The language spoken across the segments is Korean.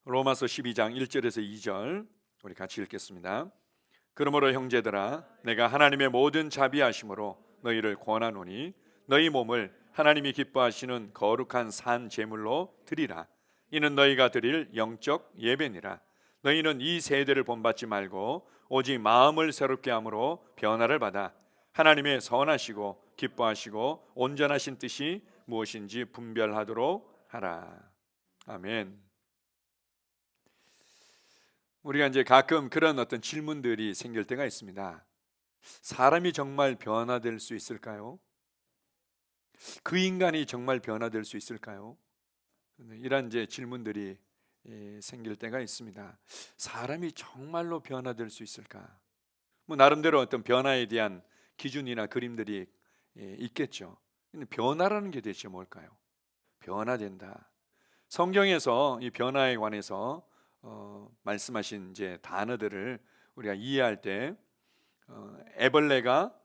로마서 12장 1절에서 2절 우리 같이 읽겠습니다. 그러므로 형제들아 내가 하나님의 모든 자비하심으로 너희를 권하노니 너희 몸을 하나님이 기뻐하시는 거룩한 산 제물로 드리라. 이는 너희가 드릴 영적 예배니라. 너희는 이 세대를 본받지 말고 오직 마음을 새롭게 함으로 변화를 받아 하나님의 선하시고 기뻐하시고 온전하신 뜻이 무엇인지 분별하도록 하라. 아멘. 우리가 이제 가끔 그런 어떤 질문들이 생길 때가 있습니다. 사람이 정말 변화될 수 있을까요? 그 인간이 정말 변화될 수 있을까요? 이런 이제 질문들이 생길 때가 있습니다. 사람이 정말로 변화될 수 있을까? 뭐 나름대로 어떤 변화에 대한 기준이나 그림들이 있겠죠. 근데 변화라는 게 대체 뭘까요? 변화된다. 성경에서 이 변화에 관해서 말씀하신 이제 단어들을 우리가 이해할 때 애벌레가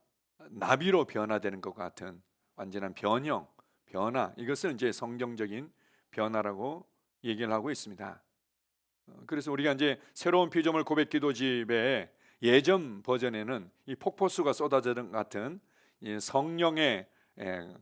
나비로 변화되는 것 같은 완전한 변형, 변화, 이것을 이제 성경적인 변화라고 얘기를 하고 있습니다. 그래서 우리가 이제 새로운 피조물 고백 기도집의 예전 버전에는 이 폭포수가 쏟아지는 같은 이 성령의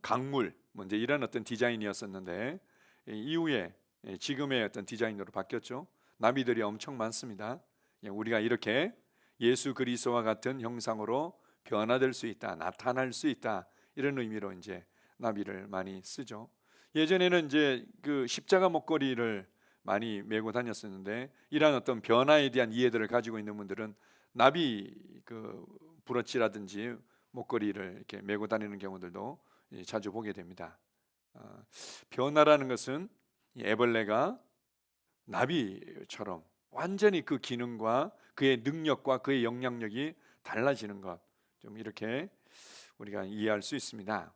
강물, 뭐 이제 이런 어떤 디자인이었었는데 이후에 지금의 어떤 디자인으로 바뀌었죠. 나비들이 엄청 많습니다. 우리가 이렇게 예수 그리스도와 같은 형상으로 변화될 수 있다, 나타날 수 있다, 이런 의미로 이제 나비를 많이 쓰죠. 예전에는 이제 그 십자가 목걸이를 많이 메고 다녔었는데 이러한 어떤 변화에 대한 이해들을 가지고 있는 분들은 나비 그 브로치라든지 목걸이를 이렇게 메고 다니는 경우들도 자주 보게 됩니다. 변화라는 것은 애벌레가 나비처럼 완전히 그 기능과 그의 능력과 그의 영향력이 달라지는 것, 좀 이렇게 우리가 이해할 수 있습니다.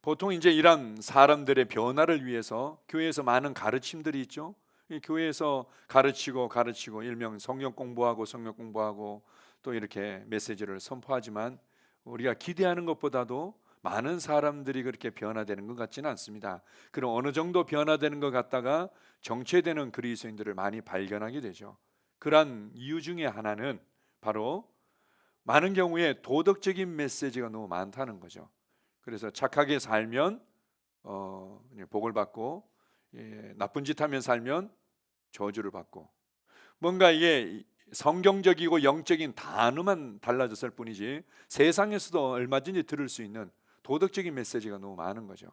보통 이제 이런 사람들의 변화를 위해서 교회에서 많은 가르침들이 있죠. 이 교회에서 가르치고 일명 성경 공부하고 또 이렇게 메시지를 선포하지만 우리가 기대하는 것보다도 많은 사람들이 그렇게 변화되는 것 같지는 않습니다. 그럼 어느 정도 변화되는 것 같다가 정체되는 그리스도인들을 많이 발견하게 되죠. 그러한 이유 중에 하나는 바로 많은 경우에 도덕적인 메시지가 너무 많다는 거죠. 그래서 착하게 살면 복을 받고, 나쁜 짓 하면 살면 저주를 받고, 뭔가 이게 성경적이고 영적인 단어만 달라졌을 뿐이지 세상에서도 얼마든지 들을 수 있는 도덕적인 메시지가 너무 많은 거죠.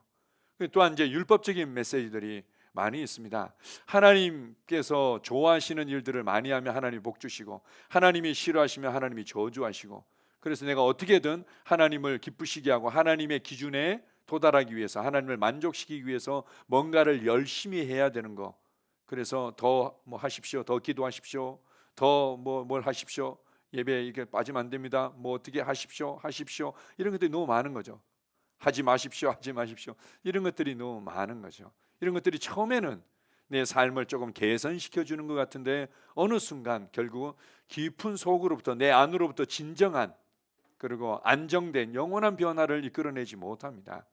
또한 이제 율법적인 메시지들이 많이 있습니다. 하나님께서 좋아하시는 일들을 많이 하면 하나님이 복 주시고, 하나님이 싫어하시면 하나님이 저주하시고, 그래서 내가 어떻게든 하나님을 기쁘시게 하고 하나님의 기준에 도달하기 위해서, 하나님을 만족시키기 위해서 뭔가를 열심히 해야 되는 거. 그래서 더 뭐 하십시오, 더 기도하십시오, 더 뭘 하십시오, 예배 이게 빠지면 안 됩니다, 뭐 어떻게 하십시오 이런 것들이 너무 많은 거죠. 하지 마십시오 이런 것들이 너무 많은 거죠. 이런 것들이 처음에는 내 삶을 조금 개선시켜 주는 것 같은데 어느 순간 결국 깊은 속으로부터, 내 안으로부터 진정한 그리고 안정된 영원한 변화를 이끌어내지 못합니다.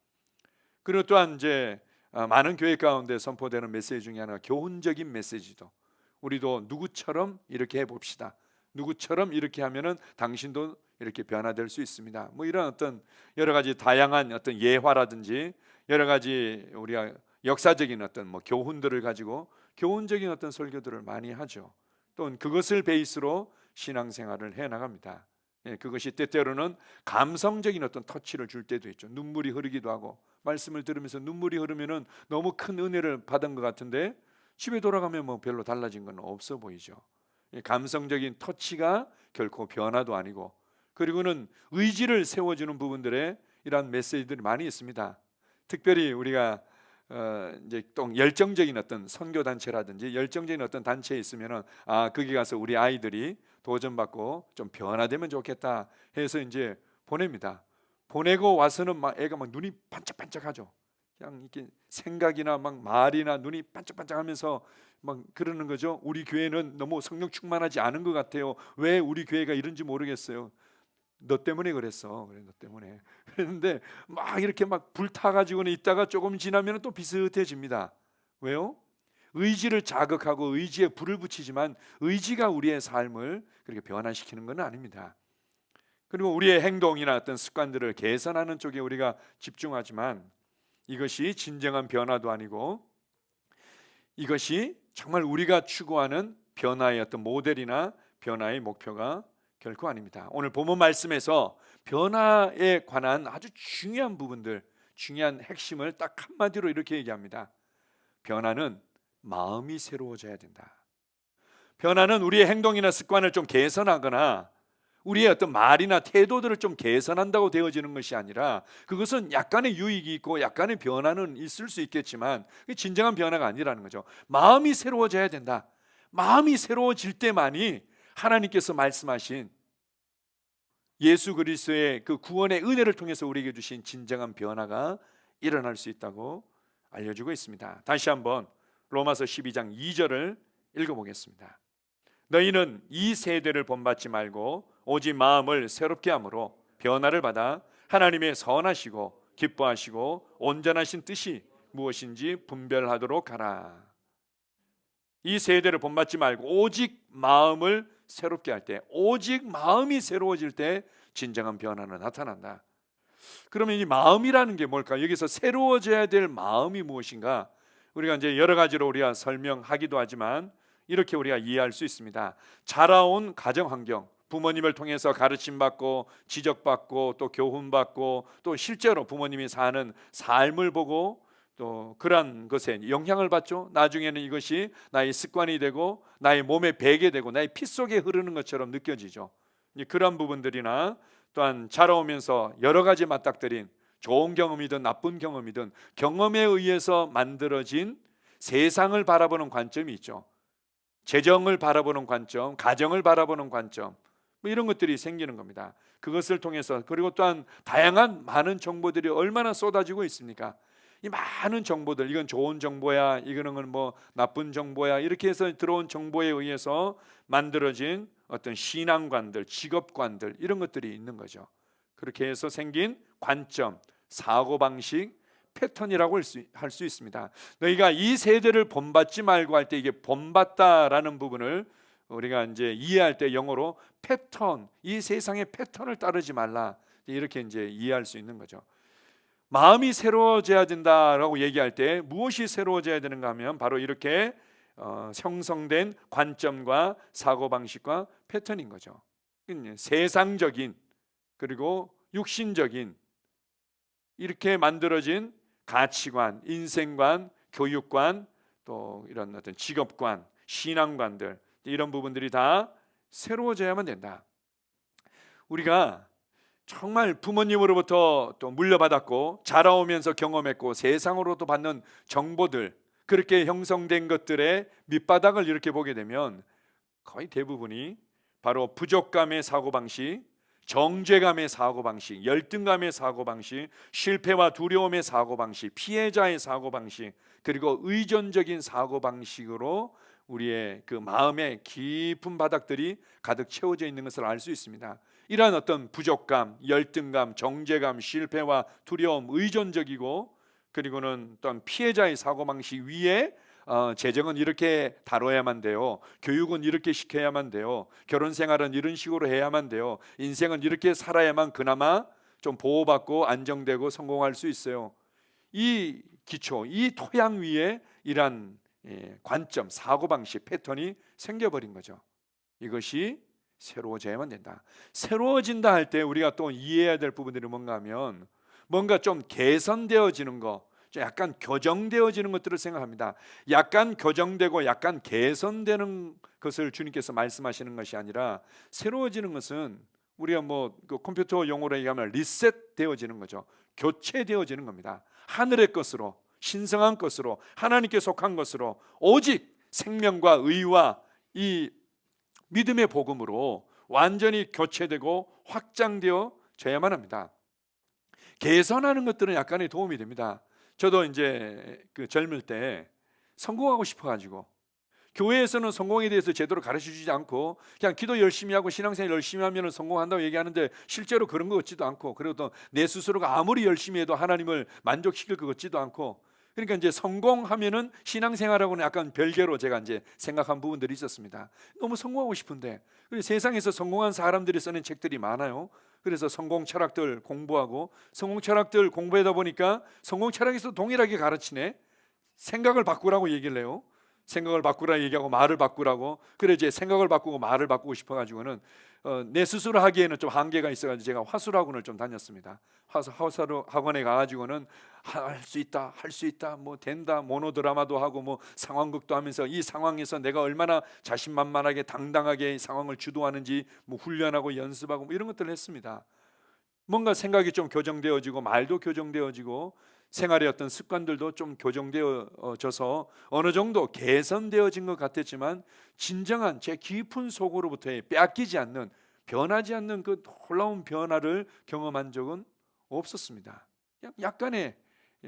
그리고 또한 이제 많은 교회 가운데 선포되는 메시지 중에 하나가 교훈적인 메시지도, 우리도 누구처럼 이렇게 해봅시다, 누구처럼 이렇게 하면은 당신도 이렇게 변화될 수 있습니다, 뭐 이런 어떤 여러 가지 다양한 어떤 예화라든지 여러 가지 우리가 역사적인 어떤 뭐 교훈들을 가지고 교훈적인 어떤 설교들을 많이 하죠. 또 그것을 베이스로 신앙생활을 해 나갑니다. 그것이 때때로는 감성적인 어떤 터치를 줄 때도 있죠. 눈물이 흐르기도 하고, 말씀을 들으면서 눈물이 흐르면은 너무 큰 은혜를 받은 것 같은데 집에 돌아가면 뭐 별로 달라진 건 없어 보이죠. 감성적인 터치가 결코 변화도 아니고, 그리고는 의지를 세워주는 부분들에 이러한 메시지들이 많이 있습니다. 특별히 우리가 이제 또 열정적인 어떤 선교 단체라든지 열정적인 어떤 단체에 있으면은 거기 가서 우리 아이들이 도전받고 좀 변화되면 좋겠다 해서 이제 보냅니다. 보내고 와서는 막 애가 막 눈이 반짝반짝하죠. 그냥 이렇게 생각이나 막 말이나 눈이 반짝반짝하면서 막 그러는 거죠. 우리 교회는 너무 성령 충만하지 않은 것 같아요. 왜 우리 교회가 이런지 모르겠어요. 너 때문에 그랬어. 그래, 너 때문에. 그랬는데 막 이렇게 막 불타가지고는 있다가 조금 지나면 또 비슷해집니다. 왜요? 의지를 자극하고 의지에 불을 붙이지만 의지가 우리의 삶을 그렇게 변화시키는 건 아닙니다. 그리고 우리의 행동이나 어떤 습관들을 개선하는 쪽에 우리가 집중하지만 이것이 진정한 변화도 아니고 이것이 정말 우리가 추구하는 변화의 어떤 모델이나 변화의 목표가 결코 아닙니다. 오늘 본문 말씀에서 변화에 관한 아주 중요한 부분들, 중요한 핵심을 딱 한마디로 이렇게 얘기합니다. 변화는 마음이 새로워져야 된다. 변화는 우리의 행동이나 습관을 좀 개선하거나 우리의 어떤 말이나 태도들을 좀 개선한다고 되어지는 것이 아니라 그것은 약간의 유익이 있고 약간의 변화는 있을 수 있겠지만 그게 진정한 변화가 아니라는 거죠. 마음이 새로워져야 된다. 마음이 새로워질 때만이 하나님께서 말씀하신 예수 그리스도의 그 구원의 은혜를 통해서 우리에게 주신 진정한 변화가 일어날 수 있다고 알려주고 있습니다. 다시 한번 로마서 12장 2절을 읽어보겠습니다. 너희는 이 세대를 본받지 말고 오직 마음을 새롭게 함으로 변화를 받아 하나님의 선하시고 기뻐하시고 온전하신 뜻이 무엇인지 분별하도록 하라. 이 세대를 본받지 말고 오직 마음을 새롭게 할 때, 오직 마음이 새로워질 때 진정한 변화는 나타난다. 그러면 이 마음이라는 게 뭘까? 여기서 새로워져야 될 마음이 무엇인가? 우리가 이제 여러 가지로 우리가 설명하기도 하지만 이렇게 우리가 이해할 수 있습니다. 자라온 가정 환경, 부모님을 통해서 가르침받고 지적받고 또 교훈받고 또 실제로 부모님이 사는 삶을 보고 또 그러한 것에 영향을 받죠. 나중에는 이것이 나의 습관이 되고 나의 몸에 배게 되고 나의 피 속에 흐르는 것처럼 느껴지죠. 그런 부분들이나 또한 자라오면서 여러 가지 맞닥뜨린 좋은 경험이든 나쁜 경험이든 경험에 의해서 만들어진 세상을 바라보는 관점이 있죠. 재정을 바라보는 관점, 가정을 바라보는 관점, 뭐 이런 것들이 생기는 겁니다. 그것을 통해서 그리고 또한 다양한 많은 정보들이 얼마나 쏟아지고 있습니까? 이 많은 정보들, 이건 좋은 정보야, 이거는 뭐 나쁜 정보야, 이렇게 해서 들어온 정보에 의해서 만들어진 어떤 신앙관들, 직업관들 이런 것들이 있는 거죠. 그렇게 해서 생긴 관점, 사고방식, 패턴이라고 할 수 있습니다. 너희가 이 세대를 본받지 말고 할 때 이게 본받다라는 부분을 우리가 이제 이해할 때 영어로 패턴, 이 세상의 패턴을 따르지 말라 이렇게 이제 이해할 수 있는 거죠. 마음이 새로워져야 된다라고 얘기할 때 무엇이 새로워져야 되는가 하면 바로 이렇게 형성된 관점과 사고방식과 패턴인 거죠. 세상적인 그리고 육신적인 이렇게 만들어진 가치관, 인생관, 교육관, 또 이런 어떤 직업관, 신앙관들 이런 부분들이 다 새로워져야만 된다. 우리가 정말 부모님으로부터 또 물려받았고 자라오면서 경험했고 세상으로도 받는 정보들 그렇게 형성된 것들의 밑바닥을 이렇게 보게 되면 거의 대부분이 바로 부족감의 사고방식, 정죄감의 사고방식, 열등감의 사고방식, 실패와 두려움의 사고방식, 피해자의 사고방식 그리고 의존적인 사고방식으로 우리의 그 마음의 깊은 바닥들이 가득 채워져 있는 것을 알 수 있습니다. 이러한 어떤 부족감, 열등감, 정죄감, 실패와 두려움, 의존적이고 그리고는 또한 피해자의 사고방식 위에 재정은 이렇게 다뤄야만 돼요. 교육은 이렇게 시켜야만 돼요. 결혼생활은 이런 식으로 해야만 돼요. 인생은 이렇게 살아야만 그나마 좀 보호받고 안정되고 성공할 수 있어요. 이 기초, 이 토양 위에 이러한 관점, 사고방식, 패턴이 생겨버린 거죠. 이것이 새로워져야만 된다. 새로워진다 할 때 우리가 또 이해해야 될 부분들이 뭔가 하면 뭔가 좀 개선되어지는 거, 약간 교정되어지는 것들을 생각합니다. 약간 교정되고 약간 개선되는 것을 주님께서 말씀하시는 것이 아니라 새로워지는 것은 우리가 뭐 그 컴퓨터 용어로 얘기하면 리셋되어지는 거죠. 교체되어지는 겁니다. 하늘의 것으로, 신성한 것으로, 하나님께 속한 것으로 오직 생명과 의와 이 믿음의 복음으로 완전히 교체되고 확장되어져야만 합니다. 개선하는 것들은 약간의 도움이 됩니다. 저도 이제 그 젊을 때 성공하고 싶어가지고 교회에서는 성공에 대해서 제대로 가르쳐주지 않고 그냥 기도 열심히 하고 신앙생활 열심히 하면 성공한다고 얘기하는데 실제로 그런 것 같지도 않고 그리고 또 내 스스로가 아무리 열심히 해도 하나님을 만족시킬 것 같지도 않고 그러니까 이제 성공하면은 신앙생활하고는 약간 별개로 제가 이제 생각한 부분들이 있었습니다. 너무 성공하고 싶은데, 그래서 세상에서 성공한 사람들이 쓰는 책들이 많아요. 그래서 성공 철학들 공부하고, 성공 철학들 공부하다 보니까 성공 철학에서 동일하게 가르치네. 생각을 바꾸라고 얘기를 해요. 생각을 바꾸라 얘기하고 말을 바꾸라고. 그래 이제 생각을 바꾸고 말을 바꾸고 싶어가지고는 내 스스로 하기에는 좀 한계가 있어가지고 제가 화술학원을 좀 다녔습니다. 화술 학원에 가가지고는 할 수 있다, 할 수 있다, 뭐 된다, 모노드라마도 하고 뭐 상황극도 하면서 이 상황에서 내가 얼마나 자신만만하게 당당하게 이 상황을 주도하는지 뭐 훈련하고 연습하고 뭐 이런 것들을 했습니다. 뭔가 생각이 좀 교정되어지고 말도 교정되어지고 생활의 어떤 습관들도 좀 교정되어져서 어느 정도 개선되어진 것 같았지만 진정한 제 깊은 속으로부터의 빼앗기지 않는, 변하지 않는 그 놀라운 변화를 경험한 적은 없었습니다. 그냥 약간의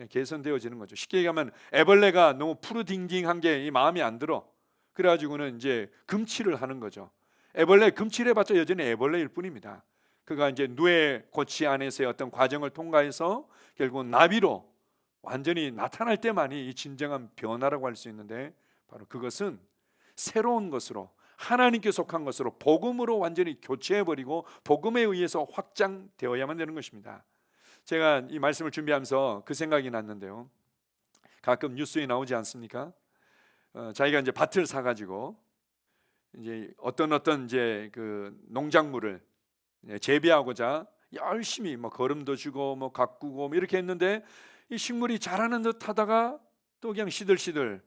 개선되어지는 거죠. 쉽게 얘기하면 애벌레가 너무 푸르딩딩한 게 이 마음에 안 들어. 그래가지고는 이제 금칠을 하는 거죠. 애벌레 금칠해봤자 여전히 애벌레일 뿐입니다. 그가 이제 누에 고치 안에서의 어떤 과정을 통과해서 결국은 나비로 완전히 나타날 때만이 이 진정한 변화라고 할 수 있는데, 바로 그것은 새로운 것으로, 하나님께 속한 것으로 복음으로 완전히 교체해버리고 복음에 의해서 확장되어야만 되는 것입니다. 제가 이 말씀을 준비하면서 그 생각이 났는데요. 가끔 뉴스에 나오지 않습니까? 자기가 이제 밭을 사가지고 이제 어떤 이제 그 농작물을 재배하고자 열심히 뭐 거름도 주고 뭐 가꾸고 뭐 이렇게 했는데 이 식물이 자라는 듯 하다가 또 그냥 시들시들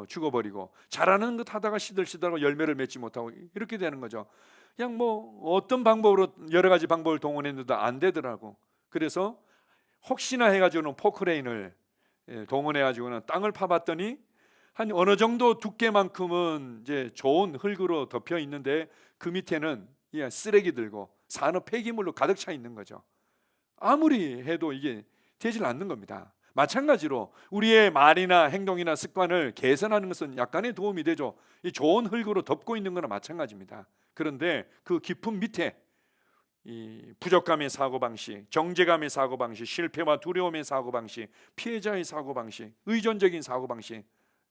죽어버리고, 자라는 듯 하다가 시들시들하고 열매를 맺지 못하고 이렇게 되는 거죠. 그냥 뭐 어떤 방법으로 여러 가지 방법을 동원했는데도 안 되더라고. 그래서 혹시나 해가지고는 포크레인을 동원해가지고는 땅을 파봤더니 한 어느 정도 두께만큼은 이제 좋은 흙으로 덮여 있는데 그 밑에는 쓰레기 들고 산업 폐기물로 가득 차 있는 거죠. 아무리 해도 이게 되질 않는 겁니다. 마찬가지로 우리의 말이나 행동이나 습관을 개선하는 것은 약간의 도움이 되죠. 이 좋은 흙으로 덮고 있는 거나 마찬가지입니다. 그런데 그 깊은 밑에 이 부족감의 사고방식, 정죄감의 사고방식, 실패와 두려움의 사고방식, 피해자의 사고방식, 의존적인 사고방식,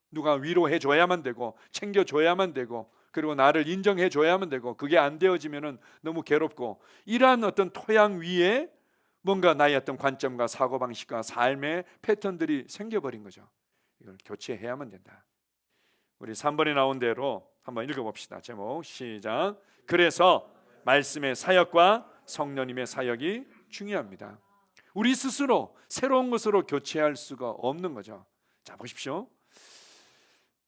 누가 위로해 줘야만 되고 챙겨줘야만 되고 그리고 나를 인정해 줘야만 되고, 그게 안 되어지면은 너무 괴롭고, 이러한 어떤 토양 위에 뭔가 나의 어떤 관점과 사고방식과 삶의 패턴들이 생겨버린 거죠. 이걸 교체해야만 된다. 우리 3번에 나온 대로 한번 읽어봅시다. 제목 시작. 그래서 말씀의 사역과 성령님의 사역이 중요합니다. 우리 스스로 새로운 것으로 교체할 수가 없는 거죠. 자, 보십시오.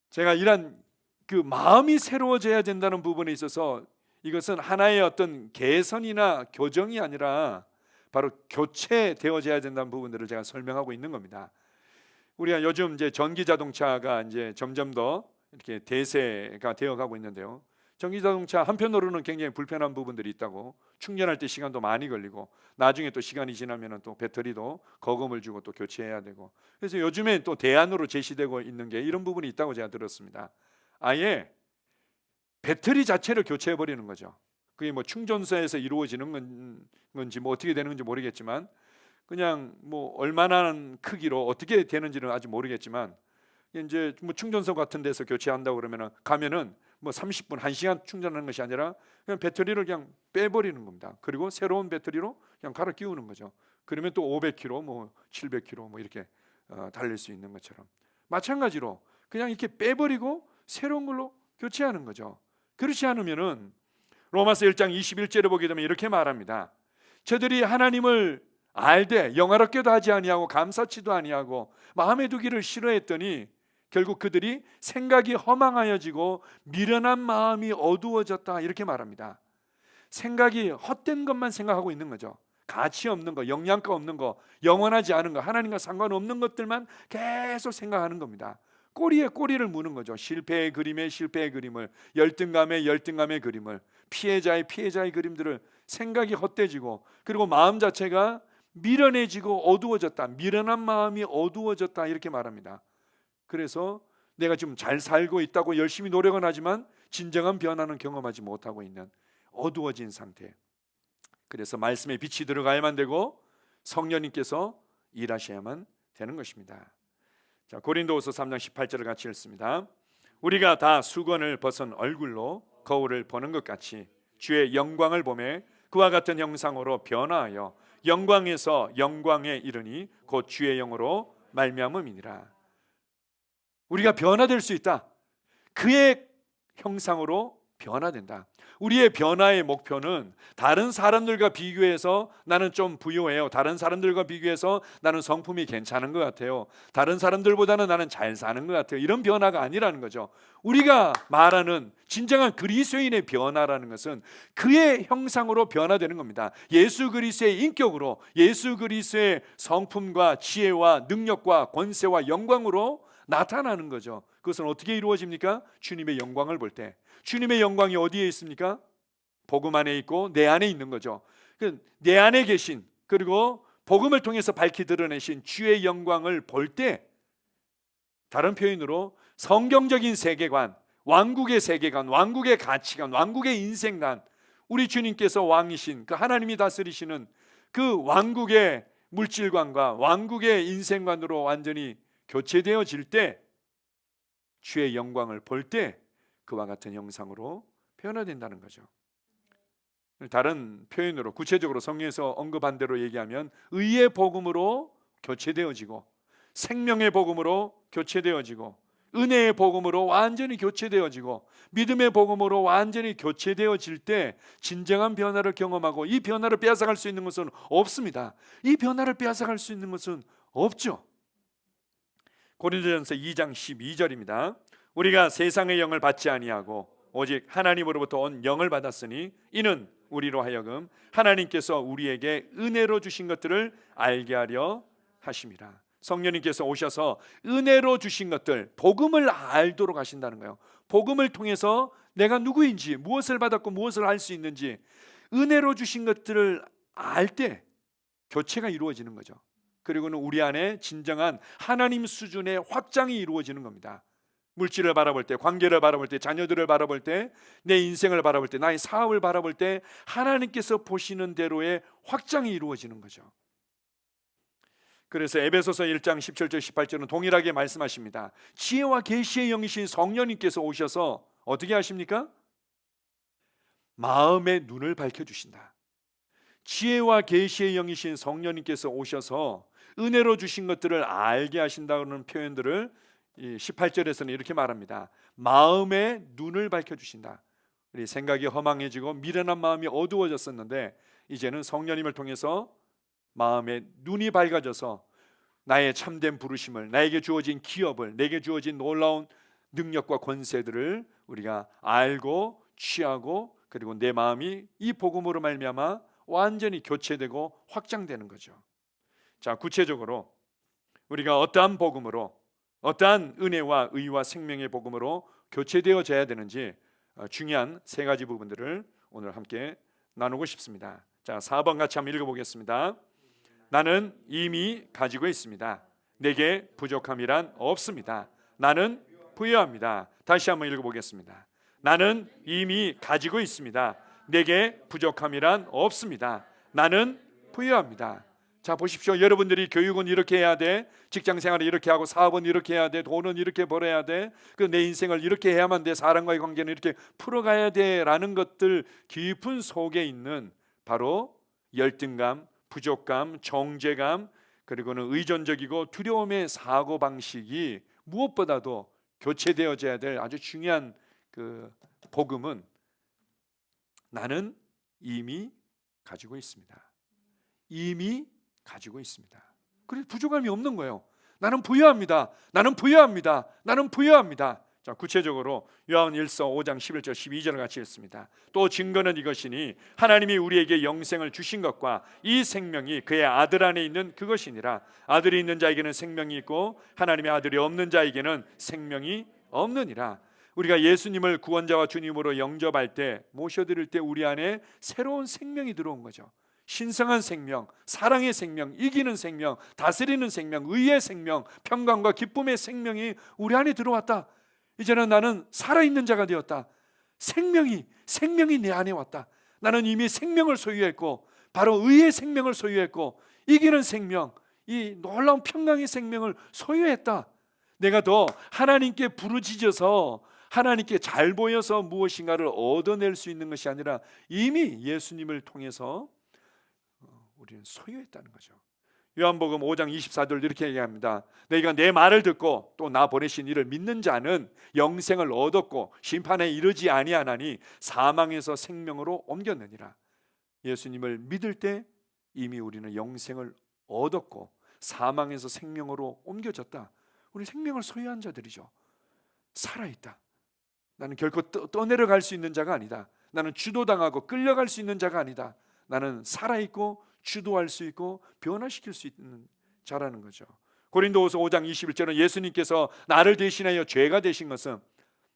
제가 이런 그 마음이 새로워져야 된다는 부분에 있어서 이것은 하나의 어떤 개선이나 교정이 아니라 바로 교체되어져야 된다는 부분들을 제가 설명하고 있는 겁니다. 우리가 요즘 이제 전기 자동차가 이제 점점 더 이렇게 대세가 되어가고 있는데요. 전기 자동차 한편으로는 굉장히 불편한 부분들이 있다고, 충전할 때 시간도 많이 걸리고 나중에 또 시간이 지나면은 또 배터리도 거금을 주고 또 교체해야 되고, 그래서 요즘에 또 대안으로 제시되고 있는 게 이런 부분이 있다고 제가 들었습니다. 아예 배터리 자체를 교체해 버리는 거죠. 그게 뭐 충전소에서 이루어지는 건지 뭐 어떻게 되는 건지 모르겠지만, 그냥 뭐 얼마나 크기로 어떻게 되는지는 아직 모르겠지만, 이제 뭐 충전소 같은 데서 교체한다고 그러면은 가면은 뭐 30분, 1시간 충전하는 것이 아니라 그냥 배터리를 그냥 빼버리는 겁니다. 그리고 새로운 배터리로 그냥 갈아 끼우는 거죠. 그러면 또 500km, 뭐 700km 뭐 이렇게 달릴 수 있는 것처럼, 마찬가지로 그냥 이렇게 빼버리고 새로운 걸로 교체하는 거죠. 그렇지 않으면은 로마서 1장 21절에 보게 되면 이렇게 말합니다. 저들이 하나님을 알되 영화롭게도 하지 아니하고 감사치도 아니하고 마음에 두기를 싫어했더니 결국 그들이 생각이 허망하여지고 미련한 마음이 어두워졌다, 이렇게 말합니다. 생각이 헛된 것만 생각하고 있는 거죠. 가치 없는 거, 영양가 없는 거, 영원하지 않은 거, 하나님과 상관없는 것들만 계속 생각하는 겁니다. 꼬리에 꼬리를 무는 거죠. 실패의 그림에 실패의 그림을, 열등감에 열등감의 그림을, 피해자의 피해자의 그림들을, 생각이 헛되지고 그리고 마음 자체가 미련해지고 어두워졌다, 미련한 마음이 어두워졌다, 이렇게 말합니다. 그래서 내가 지금 잘 살고 있다고 열심히 노력은 하지만 진정한 변화는 경험하지 못하고 있는 어두워진 상태. 그래서 말씀의 빛이 들어가야만 되고 성령님께서 일하셔야만 되는 것입니다. 자, 고린도후서 3장 18절을 같이 읽습니다. 우리가 다 수건을 벗은 얼굴로 거울을 보는 것 같이 주의 영광을 보매 그와 같은 형상으로 변화하여 영광에서 영광에 이르니 곧 주의 영으로 말미암음이니라. 우리가 변화될 수 있다. 그의 형상으로 변화된다. 우리의 변화의 목표는 다른 사람들과 비교해서 나는 좀 부유해요, 다른 사람들과 비교해서 나는 성품이 괜찮은 것 같아요, 다른 사람들보다는 나는 잘 사는 것 같아요, 이런 변화가 아니라는 거죠. 우리가 말하는 진정한 그리스도인의 변화라는 것은 그의 형상으로 변화되는 겁니다. 예수 그리스도의 인격으로, 예수 그리스도의 성품과 지혜와 능력과 권세와 영광으로 나타나는 거죠. 그것은 어떻게 이루어집니까? 주님의 영광을 볼 때. 주님의 영광이 어디에 있습니까? 복음 안에 있고 내 안에 있는 거죠. 내 안에 계신, 그리고 복음을 통해서 밝히 드러내신 주의 영광을 볼 때, 다른 표현으로 성경적인 세계관, 왕국의 세계관, 왕국의 가치관, 왕국의 인생관, 우리 주님께서 왕이신 그 하나님이 다스리시는 그 왕국의 물질관과 왕국의 인생관으로 완전히 교체되어질 때, 주의 영광을 볼 때 그와 같은 형상으로 변화된다는 거죠. 다른 표현으로 구체적으로 성경에서 언급한 대로 얘기하면 의의 복음으로 교체되어지고, 생명의 복음으로 교체되어지고, 은혜의 복음으로 완전히 교체되어지고, 믿음의 복음으로 완전히 교체되어질 때 진정한 변화를 경험하고, 이 변화를 빼앗아갈 수 있는 것은 없습니다. 이 변화를 빼앗아갈 수 있는 것은 없죠. 고린도전서 2장 12절입니다. 우리가 세상의 영을 받지 아니하고 오직 하나님으로부터 온 영을 받았으니 이는 우리로 하여금 하나님께서 우리에게 은혜로 주신 것들을 알게 하려 하심이라. 성령님께서 오셔서 은혜로 주신 것들, 복음을 알도록 하신다는 거예요. 복음을 통해서 내가 누구인지, 무엇을 받았고 무엇을 할 수 있는지, 은혜로 주신 것들을 알 때 교체가 이루어지는 거죠. 그리고는 우리 안에 진정한 하나님 수준의 확장이 이루어지는 겁니다. 물질을 바라볼 때, 관계를 바라볼 때, 자녀들을 바라볼 때, 내 인생을 바라볼 때, 나의 사업을 바라볼 때 하나님께서 보시는 대로의 확장이 이루어지는 거죠. 그래서 에베소서 1장 17절 18절은 동일하게 말씀하십니다. 지혜와 계시의 영이신 성령님께서 오셔서 어떻게 하십니까? 마음의 눈을 밝혀주신다. 지혜와 계시의 영이신 성령님께서 오셔서 은혜로 주신 것들을 알게 하신다는 표현들을 18절에서는 이렇게 말합니다. 마음의 눈을 밝혀주신다. 우리 생각이 허망해지고 미련한 마음이 어두워졌었는데 이제는 성령님을 통해서 마음의 눈이 밝아져서 나의 참된 부르심을, 나에게 주어진 기업을, 내게 주어진 놀라운 능력과 권세들을 우리가 알고 취하고, 그리고 내 마음이 이 복음으로 말미암아 완전히 교체되고 확장되는 거죠. 자, 구체적으로 우리가 어떠한 복음으로, 어떠한 은혜와 의와 생명의 복음으로 교체되어져야 되는지 중요한 세 가지 부분들을 오늘 함께 나누고 싶습니다. 자, 4번 같이 한번 읽어보겠습니다. 나는 이미 가지고 있습니다. 내게 부족함이란 없습니다. 나는 부유합니다. 다시 한번 읽어보겠습니다. 나는 이미 가지고 있습니다. 내게 부족함이란 없습니다. 나는 부유합니다. 자, 보십시오. 여러분들이 교육은 이렇게 해야 돼, 직장생활을 이렇게 하고, 사업은 이렇게 해야 돼, 돈은 이렇게 벌어야 돼, 내 인생을 이렇게 해야만 돼, 사람과의 관계는 이렇게 풀어가야 돼 라는 것들 깊은 속에 있는 바로 열등감, 부족감, 정죄감, 그리고는 의존적이고 두려움의 사고방식이 무엇보다도 교체되어져야 될 아주 중요한 그 복음은 나는 이미 가지고 있습니다. 이미 가지고 있습니다. 그래서 부족함이 없는 거예요. 나는 부유합니다. 나는 부유합니다. 나는 부유합니다. 자, 구체적으로 요한 1서 5장 11절 12절을 같이 읽습니다. 또 증거는 이것이니 하나님이 우리에게 영생을 주신 것과 이 생명이 그의 아들 안에 있는 그것이니라. 아들이 있는 자에게는 생명이 있고 하나님의 아들이 없는 자에게는 생명이 없느니라. 우리가 예수님을 구원자와 주님으로 영접할 때, 모셔드릴 때 우리 안에 새로운 생명이 들어온 거죠. 신성한 생명, 사랑의 생명, 이기는 생명, 다스리는 생명, 의의 생명, 평강과 기쁨의 생명이 우리 안에 들어왔다. 이제는 나는 살아있는 자가 되었다. 생명이 내 안에 왔다. 나는 이미 생명을 소유했고, 바로 의의 생명을 소유했고, 이기는 생명, 이 놀라운 평강의 생명을 소유했다. 내가 더 하나님께 부르짖어서 하나님께 잘 보여서 무엇인가를 얻어낼 수 있는 것이 아니라 이미 예수님을 통해서 우리는 소유했다는 거죠. 요한복음 5장 24절 이렇게 얘기합니다. 너희가 내 말을 듣고 또 나 보내신 이를 믿는 자는 영생을 얻었고 심판에 이르지 아니하나니 사망에서 생명으로 옮겼느니라. 예수님을 믿을 때 이미 우리는 영생을 얻었고 사망에서 생명으로 옮겨졌다. 우리 생명을 소유한 자들이죠. 살아있다. 나는 결코 떠내려갈 수 있는 자가 아니다. 나는 주도당하고 끌려갈 수 있는 자가 아니다. 나는 살아있고 주도할 수 있고 변화시킬 수 있는 자라는 거죠. 고린도후서 5장 21절은 예수님께서 나를 대신하여 죄가 되신 것은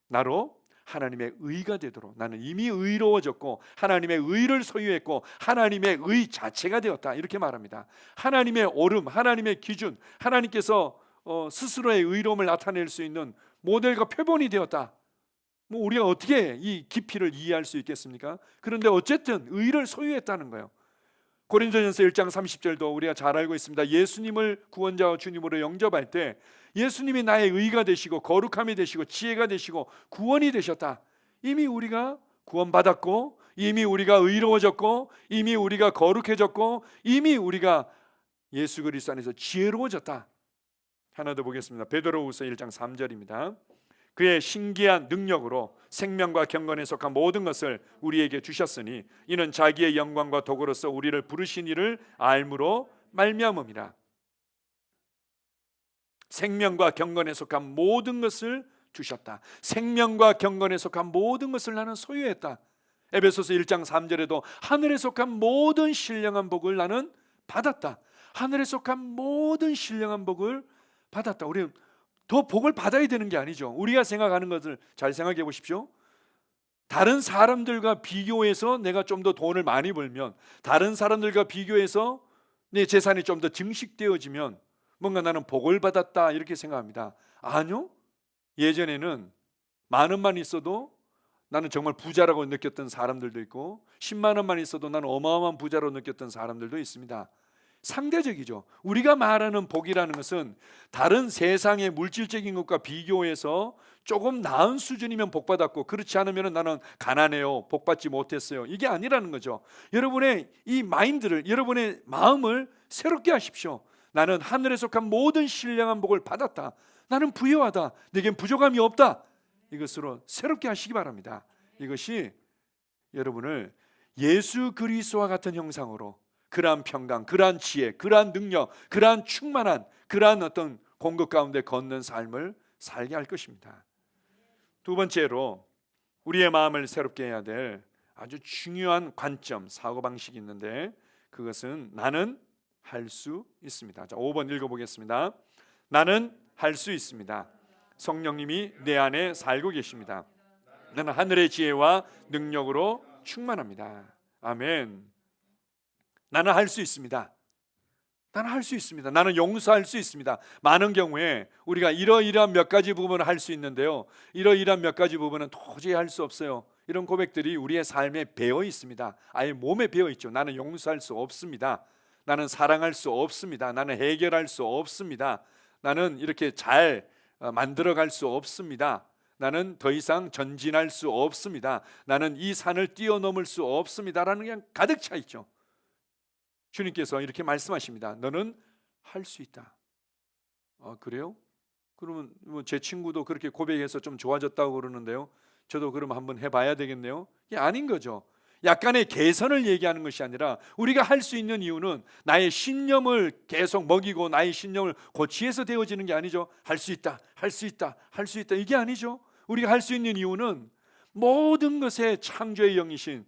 나로 하나님의 의가 되도록, 나는 이미 의로워졌고 하나님의 의를 소유했고 하나님의 의 자체가 되었다, 이렇게 말합니다. 하나님의 옳음, 하나님의 기준, 하나님께서 스스로의 의로움을 나타낼 수 있는 모델과 표본이 되었다. 우리가 어떻게 이 깊이를 이해할 수 있겠습니까? 그런데 어쨌든 의를 소유했다는 거예요. 고린도전서 1장 30절도 우리가 잘 알고 있습니다. 예수님을 구원자와 주님으로 영접할 때 예수님이 나의 의가 되시고 거룩함이 되시고 지혜가 되시고 구원이 되셨다. 이미 우리가 구원받았고 이미 우리가 의로워졌고 이미 우리가 거룩해졌고 이미 우리가 예수 그리스도 안에서 지혜로워졌다. 하나 더 보겠습니다. 베드로후서 1장 3절입니다. 그의 신기한 능력으로 생명과 경건에 속한 모든 것을 우리에게 주셨으니 이는 자기의 영광과 도구로서 우리를 부르신 이를 알므로 말미암음이라. 생명과 경건에 속한 모든 것을 주셨다. 생명과 경건에 속한 모든 것을 나는 소유했다. 에베소서 1장 3절에도 하늘에 속한 모든 신령한 복을 나는 받았다. 하늘에 속한 모든 신령한 복을 받았다. 우리는 더 복을 받아야 되는 게 아니죠. 우리가 생각하는 것을 잘 생각해 보십시오. 다른 사람들과 비교해서 내가 좀 더 돈을 많이 벌면, 다른 사람들과 비교해서 내 재산이 좀 더 증식되어지면 뭔가 나는 복을 받았다 이렇게 생각합니다. 아니요. 예전에는 만 원만 있어도 나는 정말 부자라고 느꼈던 사람들도 있고 10만 원만 있어도 나는 어마어마한 부자로 느꼈던 사람들도 있습니다. 상대적이죠. 우리가 말하는 복이라는 것은 다른 세상의 물질적인 것과 비교해서 조금 나은 수준이면 복받았고 그렇지 않으면 나는 가난해요, 복받지 못했어요, 이게 아니라는 거죠. 여러분의 이 마인드를, 여러분의 마음을 새롭게 하십시오. 나는 하늘에 속한 모든 신령한 복을 받았다. 나는 부유하다. 내겐 부족함이 없다. 이것으로 새롭게 하시기 바랍니다. 이것이 여러분을 예수 그리스도와 같은 형상으로 그러한 평강, 그러한 지혜, 그러한 능력, 그러한 충만한, 그러한 어떤 공급 가운데 걷는 삶을 살게 할 것입니다. 두 번째로 우리의 마음을 새롭게 해야 될 아주 중요한 관점, 사고방식이 있는데 그것은 나는 할 수 있습니다. 자, 5번 읽어보겠습니다. 나는 할 수 있습니다. 성령님이 내 안에 살고 계십니다. 나는 하늘의 지혜와 능력으로 충만합니다. 아멘. 나는 할 수 있습니다. 나는 할 수 있습니다. 나는 용서할 수 있습니다. 많은 경우에 우리가 이러이러한 몇 가지 부분을 할 수 있는데요, 이러이러한 몇 가지 부분은 도저히 할 수 없어요. 이런 고백들이 우리의 삶에 배어 있습니다. 아예 몸에 배어 있죠. 나는 용서할 수 없습니다. 나는 사랑할 수 없습니다. 나는 해결할 수 없습니다. 나는 이렇게 잘 만들어갈 수 없습니다. 나는 더 이상 전진할 수 없습니다. 나는 이 산을 뛰어넘을 수 없습니다라는 게 가득 차 있죠. 주님께서 이렇게 말씀하십니다. 너는 할 수 있다. 그래요? 그러면 제 친구도 그렇게 고백해서 좀 좋아졌다고 그러는데요, 저도 그러면 한번 해봐야 되겠네요. 이게 아닌 거죠. 약간의 개선을 얘기하는 것이 아니라 우리가 할 수 있는 이유는 나의 신념을 계속 먹이고 나의 신념을 고치해서 되어지는 게 아니죠. 할 수 있다, 할 수 있다, 할 수 있다, 이게 아니죠. 우리가 할 수 있는 이유는 모든 것의 창조의 영이신,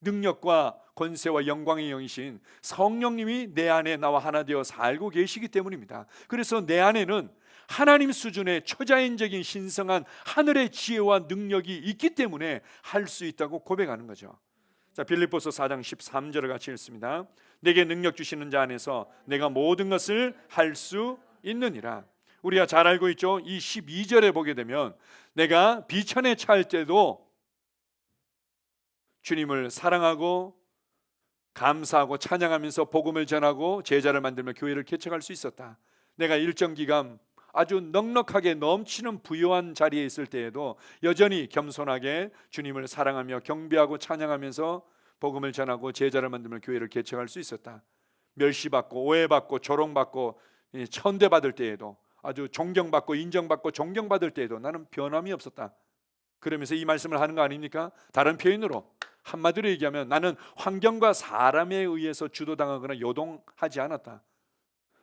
능력과 권세와 영광의 영이신 성령님이 내 안에 나와 하나 되어 살고 계시기 때문입니다. 그래서 내 안에는 하나님 수준의 초자연적인 신성한 하늘의 지혜와 능력이 있기 때문에 할 수 있다고 고백하는 거죠. 자, 빌립보서 4장 13절을 같이 읽습니다. 내게 능력 주시는 자 안에서 내가 모든 것을 할 수 있느니라. 우리가 잘 알고 있죠. 이 12절에 보게 되면 내가 비천에 처할 때도 주님을 사랑하고 감사하고 찬양하면서 복음을 전하고 제자를 만들며 교회를 개척할 수 있었다. 내가 일정 기간 아주 넉넉하게 넘치는 부유한 자리에 있을 때에도 여전히 겸손하게 주님을 사랑하며 경배하고 찬양하면서 복음을 전하고 제자를 만들며 교회를 개척할 수 있었다. 멸시받고 오해받고 조롱받고 천대받을 때에도, 아주 존경받고 인정받고 존경받을 때에도 나는 변함이 없었다. 그러면서 이 말씀을 하는 거 아닙니까? 다른 표현으로, 한마디로 얘기하면 나는 환경과 사람에 의해서 주도당하거나 요동하지 않았다.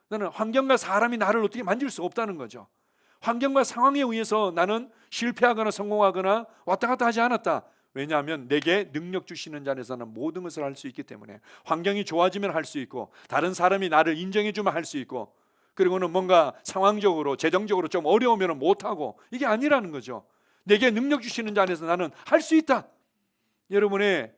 나는 환경과 사람이 나를 어떻게 만질 수 없다는 거죠. 환경과 상황에 의해서 나는 실패하거나 성공하거나 왔다 갔다 하지 않았다. 왜냐하면 내게 능력 주시는 자에서는 모든 것을 할 수 있기 때문에. 환경이 좋아지면 할 수 있고, 다른 사람이 나를 인정해 주면 할 수 있고, 그리고는 뭔가 상황적으로 재정적으로 좀 어려우면 못하고, 이게 아니라는 거죠. 내게 능력 주시는 자 안에서 나는 할 수 있다. 여러분의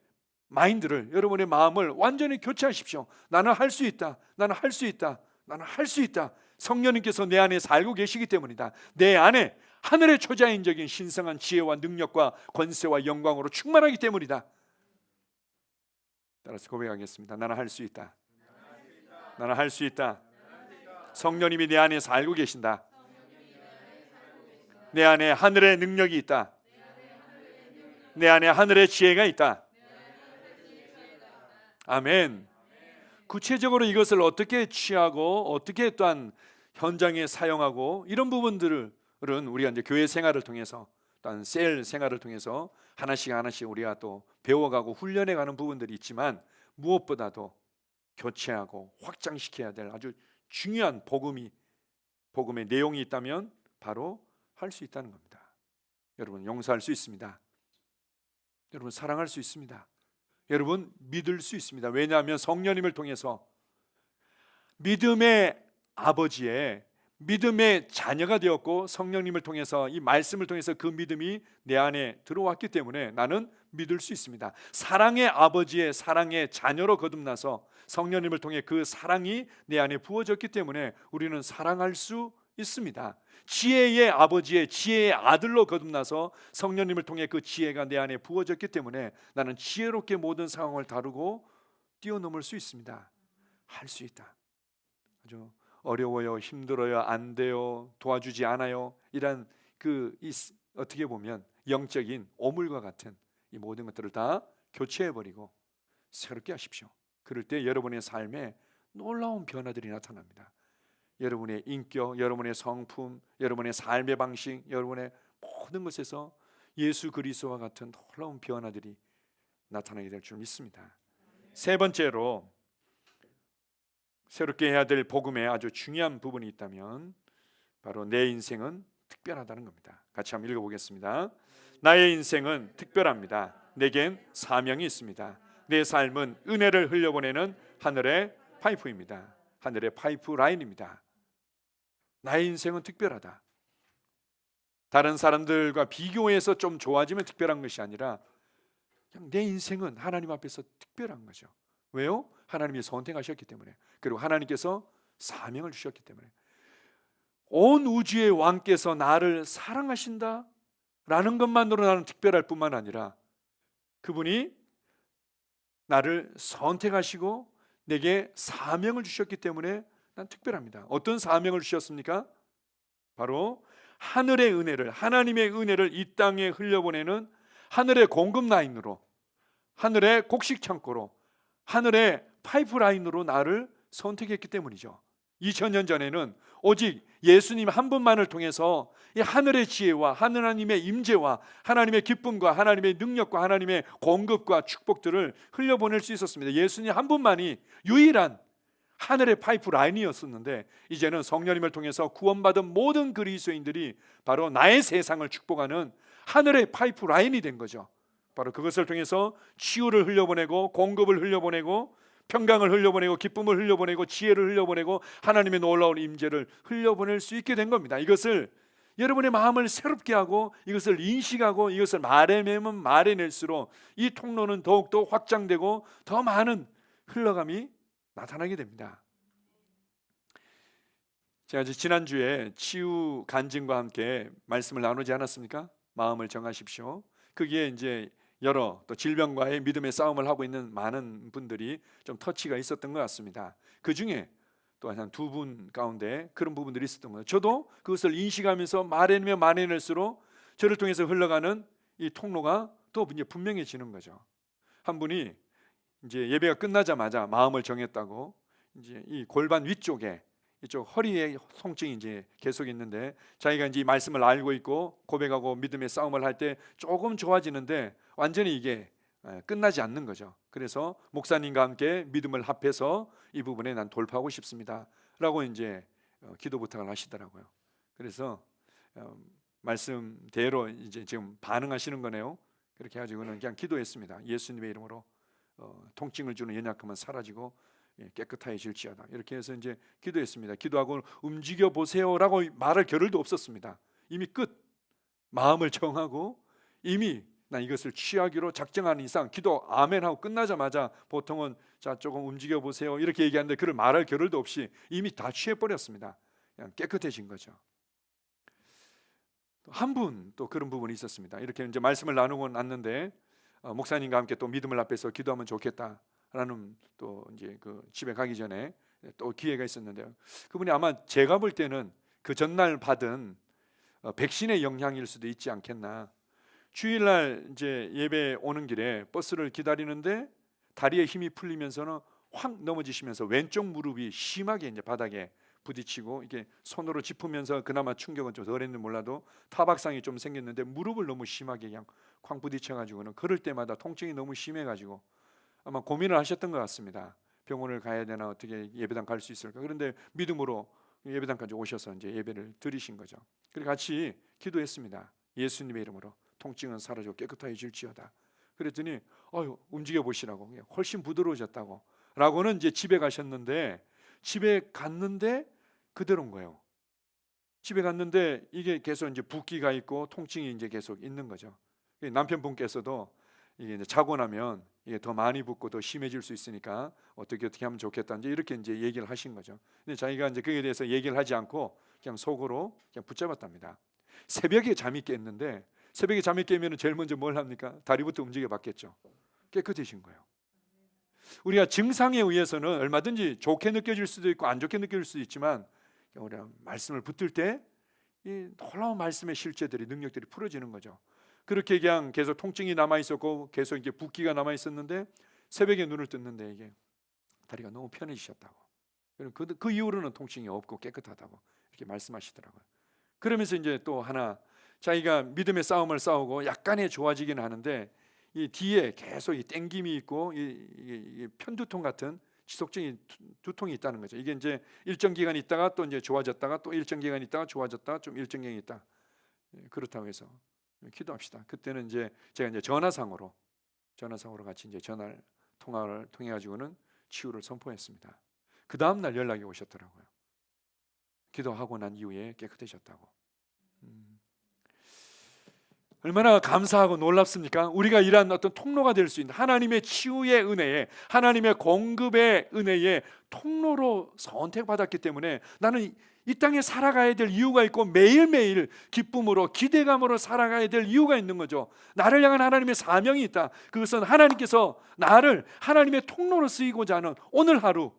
마인드를, 여러분의 마음을 완전히 교체하십시오. 나는 할 수 있다. 나는 할 수 있다. 나는 할 수 있다. 성령님께서 내 안에 살고 계시기 때문이다. 내 안에 하늘의 초자연적인 신성한 지혜와 능력과 권세와 영광으로 충만하기 때문이다. 따라서 고백하겠습니다. 나는 할 수 있다. 나는 할 수 있다. 성령님이 내 안에 살고 계신다. 내 안에 하늘의 능력이 있다. 내 안에 하늘의 지혜가 있다. 아멘. 구체적으로 이것을 어떻게 취하고 어떻게 또한 현장에 사용하고, 이런 부분들은 우리가 이제 교회 생활을 통해서, 또한 셀 생활을 통해서 하나씩 하나씩 우리가 또 배워가고 훈련해가는 부분들이 있지만, 무엇보다도 교체하고 확장시켜야 될 아주 중요한 복음의 내용이 있다면 바로 할 수 있다는 겁니다. 여러분, 용서할 수 있습니다. 여러분, 사랑할 수 있습니다. 여러분, 믿을 수 있습니다. 왜냐하면 성령님을 통해서 믿음의 아버지의 믿음의 자녀가 되었고, 성령님을 통해서, 이 말씀을 통해서 그 믿음이 내 안에 들어왔기 때문에 나는 믿을 수 있습니다. 사랑의 아버지의 사랑의 자녀로 거듭나서 성령님을 통해 그 사랑이 내 안에 부어졌기 때문에 우리는 사랑할 수 있습니다. 지혜의 아버지의 지혜의 아들로 거듭나서 성령님을 통해 그 지혜가 내 안에 부어졌기 때문에 나는 지혜롭게 모든 상황을 다루고 뛰어넘을 수 있습니다. 할 수 있다. 아주 어려워요, 힘들어요, 안 돼요, 도와주지 않아요, 이런 어떻게 보면 영적인 오물과 같은 이 모든 것들을 다 교체해버리고 새롭게 하십시오. 그럴 때 여러분의 삶에 놀라운 변화들이 나타납니다. 여러분의 인격, 여러분의 성품, 여러분의 삶의 방식, 여러분의 모든 것에서 예수 그리스도와 같은 놀라운 변화들이 나타나게 될 줄 믿습니다. 세 번째로, 새롭게 해야 될 복음에 아주 중요한 부분이 있다면 바로 내 인생은 특별하다는 겁니다. 같이 한번 읽어보겠습니다. 나의 인생은 특별합니다. 내겐 사명이 있습니다. 내 삶은 은혜를 흘려보내는 하늘의 파이프입니다. 하늘의 파이프라인입니다. 나의 인생은 특별하다. 다른 사람들과 비교해서 좀 좋아지면 특별한 것이 아니라 그냥 내 인생은 하나님 앞에서 특별한 거죠. 왜요? 하나님이 선택하셨기 때문에, 그리고 하나님께서 사명을 주셨기 때문에. 온 우주의 왕께서 나를 사랑하신다 라는 것만으로 나는 특별할 뿐만 아니라 그분이 나를 선택하시고 내게 사명을 주셨기 때문에 난 특별합니다. 어떤 사명을 주셨습니까? 바로 하늘의 은혜를, 하나님의 은혜를 이 땅에 흘려보내는 하늘의 공급 라인으로, 하늘의 곡식 창고로, 하늘의 파이프라인으로 나를 선택했기 때문이죠. 2000년 전에는 오직 예수님 한 분만을 통해서 이 하늘의 지혜와 하나님의 임재와 하나님의 기쁨과 하나님의 능력과 하나님의 공급과 축복들을 흘려보낼 수 있었습니다. 예수님 한 분만이 유일한 하늘의 파이프라인이었었는데, 이제는 성령님을 통해서 구원받은 모든 그리스도인들이 바로 나의 세상을 축복하는 하늘의 파이프라인이 된 거죠. 바로 그것을 통해서 치유를 흘려보내고 공급을 흘려보내고 평강을 흘려보내고 기쁨을 흘려보내고 지혜를 흘려보내고 하나님의 놀라운 임재를 흘려보낼 수 있게 된 겁니다. 이것을 여러분의 마음을 새롭게 하고 이것을 인식하고 이것을 말해내면 말해낼수록 이 통로는 더욱더 확장되고 더 많은 흘러감이 나타나게 됩니다. 제가 지난주에 치유 간증과 함께 말씀을 나누지 않았습니까? 마음을 정하십시오. 거기에 이제 여러 또 질병과의 믿음의 싸움을 하고 있는 많은 분들이 좀 터치가 있었던 것 같습니다. 그 중에 또 한 두 분 가운데 그런 부분들이 있었던 거예요. 저도 그것을 인식하면서 말해내면 말해낼수록 저를 통해서 흘러가는 이 통로가 또 이제 분명해지는 거죠. 한 분이 이제 예배가 끝나자마자 마음을 정했다고 이제 이 골반 위쪽에 이쪽 허리에 통증이 이제 계속 있는데 자기가 이제 이 말씀을 알고 있고 고백하고 믿음의 싸움을 할 때 조금 좋아지는데 완전히 이게 끝나지 않는 거죠. 그래서 목사님과 함께 믿음을 합해서 이 부분에 난 돌파하고 싶습니다 라고 이제 기도 부탁을 하시더라고요. 그래서 말씀대로 이제 지금 반응하시는 거네요. 그렇게 해가지고는 그냥 기도했습니다. 예수님의 이름으로 통증을 주는 연약함은 사라지고 깨끗해질지어다. 이렇게 해서 이제 기도했습니다. 기도하고 움직여 보세요라고 말할 겨를도 없었습니다. 이미 끝. 마음을 정하고 이미 난 이것을 취하기로 작정하는 이상 기도 아멘하고 끝나자마자 보통은 자 조금 움직여 보세요 이렇게 얘기하는데 그걸 말할 겨를도 없이 이미 다 취해버렸습니다. 그냥 깨끗해진 거죠. 한 분 또 그런 부분이 있었습니다. 이렇게 이제 말씀을 나누고 났는데 목사님과 함께 또 믿음을 앞에서 기도하면 좋겠다라는 또 이제 그 집에 가기 전에 또 기회가 있었는데요. 그분이 아마 제가 볼 때는 그 전날 받은 백신의 영향일 수도 있지 않겠나. 주일날 이제 예배 오는 길에 버스를 기다리는데 다리에 힘이 풀리면서는 확 넘어지시면서 왼쪽 무릎이 심하게 이제 바닥에 부딪히고 이게 손으로 짚으면서 그나마 충격은 좀 덜했는지 몰라도 타박상이 좀 생겼는데 무릎을 너무 심하게 그냥 쾅 부딪혀가지고는 걸을 때마다 통증이 너무 심해가지고 아마 고민을 하셨던 것 같습니다. 병원을 가야 되나 어떻게 예배당 갈 수 있을까. 그런데 믿음으로 예배당까지 오셔서 이제 예배를 드리신 거죠. 그리고 같이 기도했습니다. 예수님의 이름으로 통증은 사라지고 깨끗해질지어다. 그랬더니 움직여 보시라고 훨씬 부드러워졌다고 라고는 이제 집에 가셨는데 집에 갔는데 그대로인 거예요. 집에 갔는데 이게 계속 이제 붓기가 있고 통증이 이제 계속 있는 거죠. 남편분께서도 이게 이제 자고 나면 이게 더 많이 붓고 더 심해질 수 있으니까 어떻게 하면 좋겠다 이제 이렇게 이제 얘기를 하신 거죠. 근데 자기가 이제 그에 대해서 얘기를 하지 않고 그냥 속으로 그냥 붙잡았답니다. 새벽에 잠이 깼는데 새벽에 잠이 깨면 제일 먼저 뭘 합니까? 다리부터 움직여 봤겠죠. 깨끗해진 거예요. 우리가 증상에 의해서는 얼마든지 좋게 느껴질 수도 있고 안 좋게 느껴질 수도 있지만 우리가 말씀을 붙들 때 이 놀라운 말씀의 실제들이 능력들이 풀어지는 거죠. 그렇게 그냥 계속 통증이 남아 있었고 계속 이게 붓기가 남아 있었는데 새벽에 눈을 떴는데 이게 다리가 너무 편해지셨다고. 그 이후로는 통증이 없고 깨끗하다고 이렇게 말씀하시더라고요. 그러면서 이제 또 하나 자기가 믿음의 싸움을 싸우고 약간의 좋아지긴 하는데 이 뒤에 계속 이 땡김이 있고 이 편두통 같은 지속적인 두통이 있다는 거죠. 이게 이제 일정 기간 있다가 또 이제 좋아졌다가 또 일정 기간 있다가 좋아졌다가 좀 일정 기간 있다. 그렇다고 해서 기도합시다. 그때는 이제 제가 이제 전화상으로 같이 이제 전화를 통화를 통해 가지고는 치유를 선포했습니다. 그 다음 날 연락이 오셨더라고요. 기도하고 난 이후에 깨끗해졌다고. 얼마나 감사하고 놀랍습니까? 우리가 이러한 어떤 통로가 될 수 있는 하나님의 치유의 은혜에 하나님의 공급의 은혜에 통로로 선택받았기 때문에 나는 이 땅에 살아가야 될 이유가 있고 매일매일 기쁨으로 기대감으로 살아가야 될 이유가 있는 거죠. 나를 향한 하나님의 사명이 있다. 그것은 하나님께서 나를 하나님의 통로로 쓰이고자 하는 오늘 하루,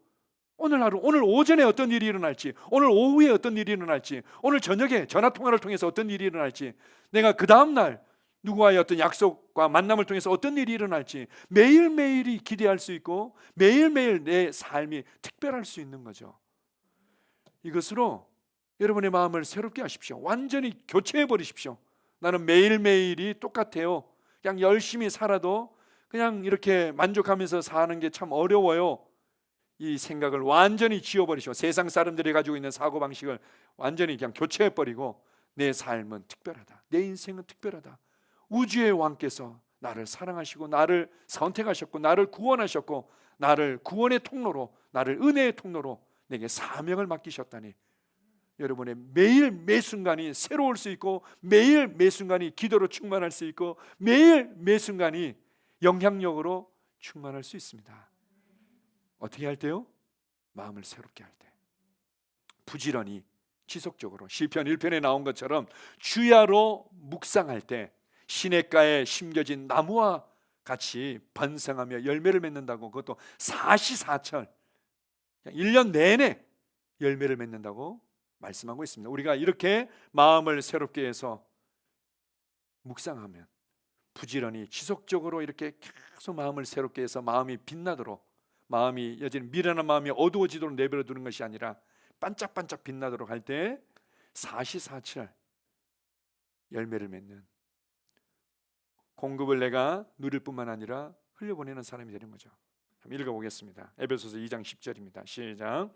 오늘 오전에 어떤 일이 일어날지, 오늘 오후에 어떤 일이 일어날지, 오늘 저녁에 전화통화를 통해서 어떤 일이 일어날지, 내가 그 다음날 누구와의 어떤 약속과 만남을 통해서 어떤 일이 일어날지 매일매일이 기대할 수 있고 매일매일 내 삶이 특별할 수 있는 거죠. 이것으로 여러분의 마음을 새롭게 하십시오. 완전히 교체해 버리십시오. 나는 매일매일이 똑같아요. 그냥 열심히 살아도 그냥 이렇게 만족하면서 사는 게 참 어려워요. 이 생각을 완전히 지워버리시고 세상 사람들이 가지고 있는 사고방식을 완전히 그냥 교체해버리고 내 삶은 특별하다. 내 인생은 특별하다. 우주의 왕께서 나를 사랑하시고 나를 선택하셨고 나를 구원하셨고 나를 구원의 통로로 나를 은혜의 통로로 내게 사명을 맡기셨다니 여러분의 매일 매순간이 새로울 수 있고 매일 매순간이 기도로 충만할 수 있고 매일 매순간이 영향력으로 충만할 수 있습니다. 어떻게 할 때요? 마음을 새롭게 할 때 부지런히 지속적으로 시편 1편에 나온 것처럼 주야로 묵상할 때 시냇가에 심겨진 나무와 같이 번성하며 열매를 맺는다고. 그것도 사시사철 1년 내내 열매를 맺는다고 말씀하고 있습니다. 우리가 이렇게 마음을 새롭게 해서 묵상하면, 부지런히 지속적으로 이렇게 계속 마음을 새롭게 해서 마음이 빛나도록, 마음이 여전히 미련한 마음이 어두워지도록 내버려 두는 것이 아니라 반짝반짝 빛나도록 할 때 사시사철 열매를 맺는, 공급을 내가 누릴 뿐만 아니라 흘려보내는 사람이 되는 거죠. 한번 읽어보겠습니다. 에베소서 2장 10절입니다. 시작.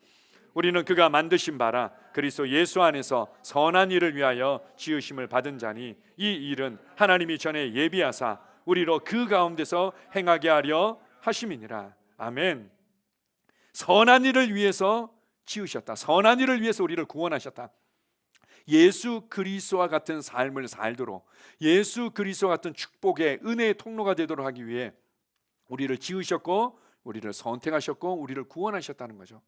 우리는 그가 만드신 바라 그리스도 예수 안에서 선한 일을 위하여 지으심을 받은 자니 이 일은 하나님이 전에 예비하사 우리로 그 가운데서 행하게 하려 하심이니라. 아멘. 선한 일을 위해서 지으셨다. 선한 일을 위해서 우리를 구원하셨다. 예수 그리스도와 같은 삶을 살도록, 예수 그리스도와 같은 축복의 은혜의 통로가 되도록 하기 위해 우리를 지으셨고 우리를 선택하셨고 우리를 구원하셨다는 거죠.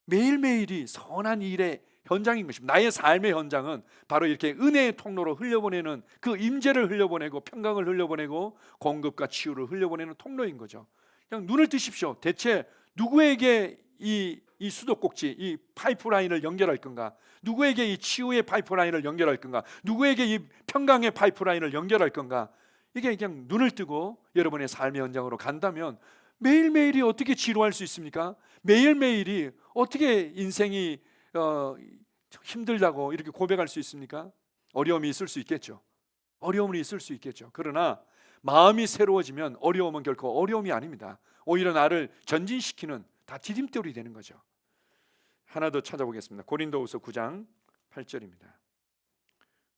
매일매일이 선한 일의 현장인 것입니다. 나의 삶의 현장은 바로 이렇게 은혜의 통로로 흘려보내는, 그 임재를 흘려보내고 평강을 흘려보내고 공급과 치유를 흘려보내는 통로인 거죠. 그냥 눈을 뜨십시오. 대체 누구에게 이 수도꼭지, 이 파이프라인을 연결할 건가? 누구에게 이 치유의 파이프라인을 연결할 건가? 누구에게 이 평강의 파이프라인을 연결할 건가? 이게 그냥 눈을 뜨고 여러분의 삶의 현장으로 간다면 매일매일이 어떻게 지루할 수 있습니까? 매일매일이 어떻게 인생이 힘들다고 이렇게 고백할 수 있습니까? 어려움이 있을 수 있겠죠. 어려움이 있을 수 있겠죠. 그러나 마음이 새로워지면 어려움은 결코 어려움이 아닙니다. 오히려 나를 전진시키는, 다 디딤돌이 되는 거죠. 하나 더 찾아보겠습니다. 고린도후서 9장 8절입니다.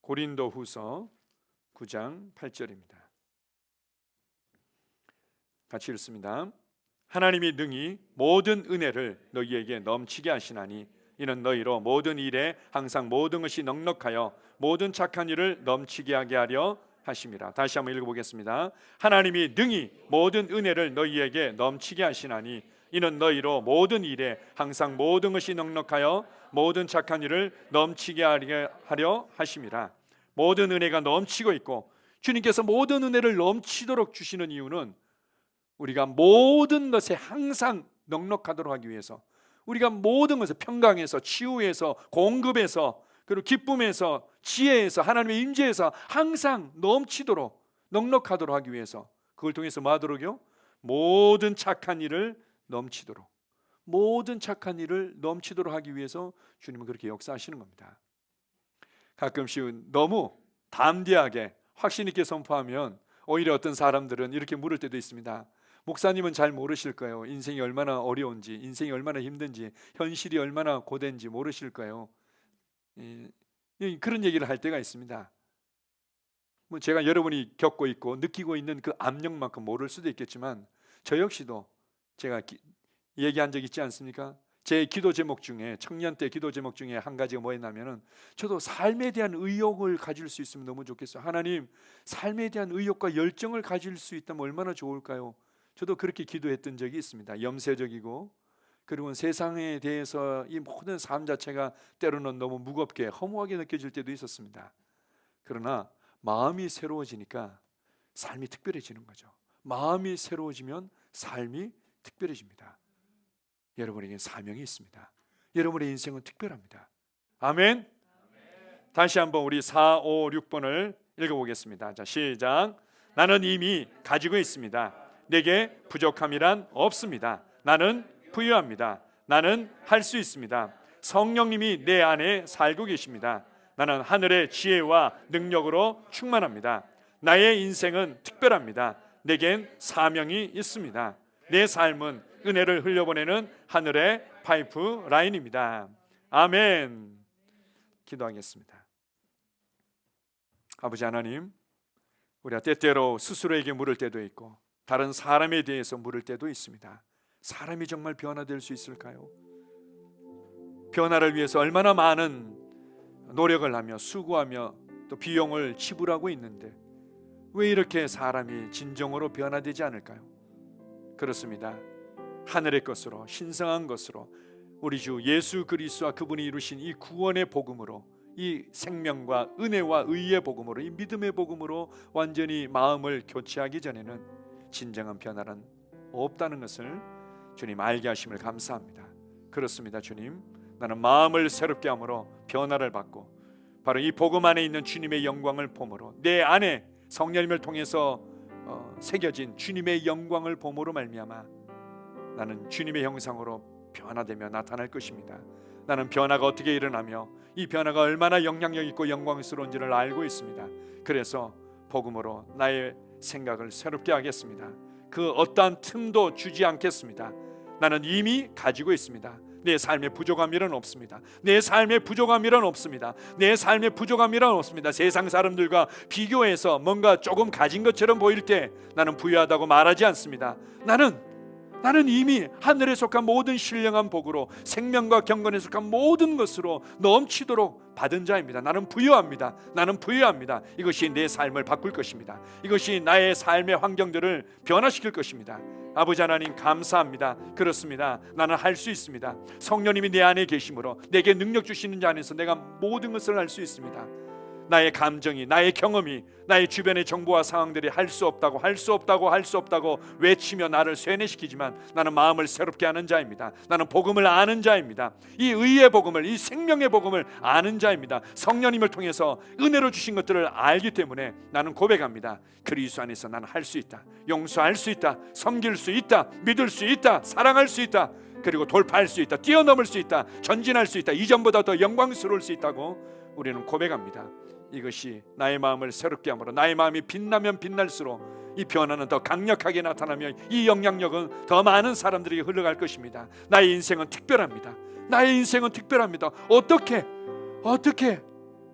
고린도후서 9장 8절입니다. 같이 읽습니다. 하나님이 능히 모든 은혜를 너희에게 넘치게 하시나니 이는 너희로 모든 일에 항상 모든 것이 넉넉하여 모든 착한 일을 넘치게 하게 하려 하심이라. 다시 한번 읽어보겠습니다. 하나님이 능히 모든 은혜를 너희에게 넘치게 하시나니 이는 너희로 모든 일에 항상 모든 것이 넉넉하여 모든 착한 일을 넘치게 하려 하심이라. 모든 은혜가 넘치고 있고, 주님께서 모든 은혜를 넘치도록 주시는 이유는 우리가 모든 것에 항상 넉넉하도록 하기 위해서, 우리가 모든 것에 평강에서, 치유에서, 공급에서, 그리고 기쁨에서, 지혜에서, 하나님의 임재에서 항상 넘치도록, 넉넉하도록 하기 위해서, 그걸 통해서 뭐 하도록요? 모든 착한 일을 넘치도록, 모든 착한 일을 넘치도록 하기 위해서 주님은 그렇게 역사하시는 겁니다. 가끔씩 너무 담대하게 확신 있게 선포하면 오히려 어떤 사람들은 이렇게 물을 때도 있습니다. 목사님은 잘 모르실 거예요. 인생이 얼마나 어려운지, 인생이 얼마나 힘든지, 현실이 얼마나 고된지 모르실 거예요. 그런 얘기를 할 때가 있습니다. 뭐 제가 여러분이 겪고 있고 느끼고 있는 그 압력만큼 모를 수도 있겠지만 저 역시도 제가 얘기한 적 있지 않습니까? 제 기도 제목 중에, 청년 때 기도 제목 중에 한 가지가 뭐였냐면은, 저도 삶에 대한 의욕을 가질 수 있으면 너무 좋겠어요. 하나님, 삶에 대한 의욕과 열정을 가질 수 있다면 얼마나 좋을까요? 저도 그렇게 기도했던 적이 있습니다. 염세적이고, 그리고 세상에 대해서 이 모든 삶 자체가 때로는 너무 무겁게 허무하게 느껴질 때도 있었습니다. 그러나 마음이 새로워지니까 삶이 특별해지는 거죠. 마음이 새로워지면 삶이 특별해집니다. 여러분에게 사명이 있습니다. 여러분의 인생은 특별합니다. 아멘. 다시 한번 우리 4, 5, 6번을 읽어보겠습니다. 자, 시작. 나는 이미 가지고 있습니다. 내게 부족함이란 없습니다. 나는 부유합니다. 나는 할 수 있습니다. 성령님이 내 안에 살고 계십니다. 나는 하늘의 지혜와 능력으로 충만합니다. 나의 인생은 특별합니다. 내겐 사명이 있습니다. 내 삶은 은혜를 흘려보내는 하늘의 파이프 라인입니다. 아멘. 기도하겠습니다. 아버지 하나님, 우리가 때때로 스스로에게 물을 때도 있고 다른 사람에 대해서 물을 때도 있습니다. 사람이 정말 변화될 수 있을까요? 변화를 위해서 얼마나 많은 노력을 하며 수고하며 또 비용을 지불하고 있는데 왜 이렇게 사람이 진정으로 변화되지 않을까요? 그렇습니다. 하늘의 것으로, 신성한 것으로, 우리 주 예수 그리스도와 그분이 이루신 이 구원의 복음으로, 이 생명과 은혜와 의의 복음으로, 이 믿음의 복음으로 완전히 마음을 교체하기 전에는 진정한 변화는 없다는 것을 주님 알게 하심을 감사합니다. 그렇습니다. 주님, 나는 마음을 새롭게 함으로 변화를 받고 바로 이 복음 안에 있는 주님의 영광을 봄으로 내 안에 성령님을 통해서 새겨진 주님의 영광을 봄으로 말미암아 나는 주님의 형상으로 변화되며 나타날 것입니다. 나는 변화가 어떻게 일어나며 이 변화가 얼마나 영향력 있고 영광스러운지를 알고 있습니다. 그래서 복음으로 나의 생각을 새롭게 하겠습니다. 그 어떠한 틈도 주지 않겠습니다. 나는 이미 가지고 있습니다. 내 삶에 부족함이란 없습니다. 내 삶에 부족함이란 없습니다. 내 삶에 부족함이란 없습니다. 세상 사람들과 비교해서 뭔가 조금 가진 것처럼 보일 때 나는 부유하다고 말하지 않습니다. 나는 이미 하늘에 속한 모든 신령한 복으로 생명과 경건에 속한 모든 것으로 넘치도록 받은 자입니다. 나는 부유합니다. 나는 부유합니다. 이것이 내 삶을 바꿀 것입니다. 이것이 나의 삶의 환경들을 변화시킬 것입니다. 아버지 하나님 감사합니다. 그렇습니다. 나는 할 수 있습니다. 성령님이 내 안에 계심으로 내게 능력 주시는 자 안에서 내가 모든 것을 할 수 있습니다. 나의 감정이, 나의 경험이, 나의 주변의 정보와 상황들이 할 수 없다고 외치며 나를 쇠뇌시키지만 나는 마음을 새롭게 하는 자입니다. 나는 복음을 아는 자입니다. 이 의의 복음을, 이 생명의 복음을 아는 자입니다. 성령님을 통해서 은혜로 주신 것들을 알기 때문에 나는 고백합니다. 그리스도 안에서 나는 할 수 있다. 용서할 수 있다. 섬길 수 있다. 믿을 수 있다. 사랑할 수 있다. 그리고 돌파할 수 있다. 뛰어넘을 수 있다. 전진할 수 있다. 이전보다 더 영광스러울 수 있다고 우리는 고백합니다. 이것이 나의 마음을 새롭게 함으로 나의 마음이 빛나면 빛날수록 이 변화는 더 강력하게 나타나며 이 영향력은 더 많은 사람들에게 흘러갈 것입니다. 나의 인생은 특별합니다. 나의 인생은 특별합니다. 어떻게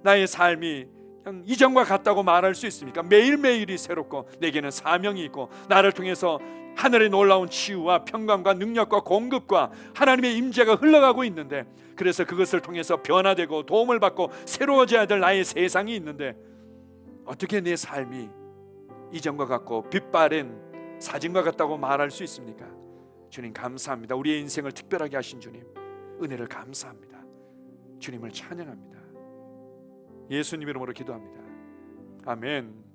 나의 삶이 그냥 이전과 같다고 말할 수 있습니까? 매일매일이 새롭고 내게는 사명이 있고 나를 통해서 하늘의 놀라운 치유와 평강과 능력과 공급과 하나님의 임재가 흘러가고 있는데, 그래서 그것을 통해서 변화되고 도움을 받고 새로워져야 될 나의 세상이 있는데 어떻게 내 삶이 이전과 같고 빛바랜 사진과 같다고 말할 수 있습니까? 주님 감사합니다. 우리의 인생을 특별하게 하신 주님 은혜를 감사합니다. 주님을 찬양합니다. 예수님 이름으로 기도합니다. 아멘.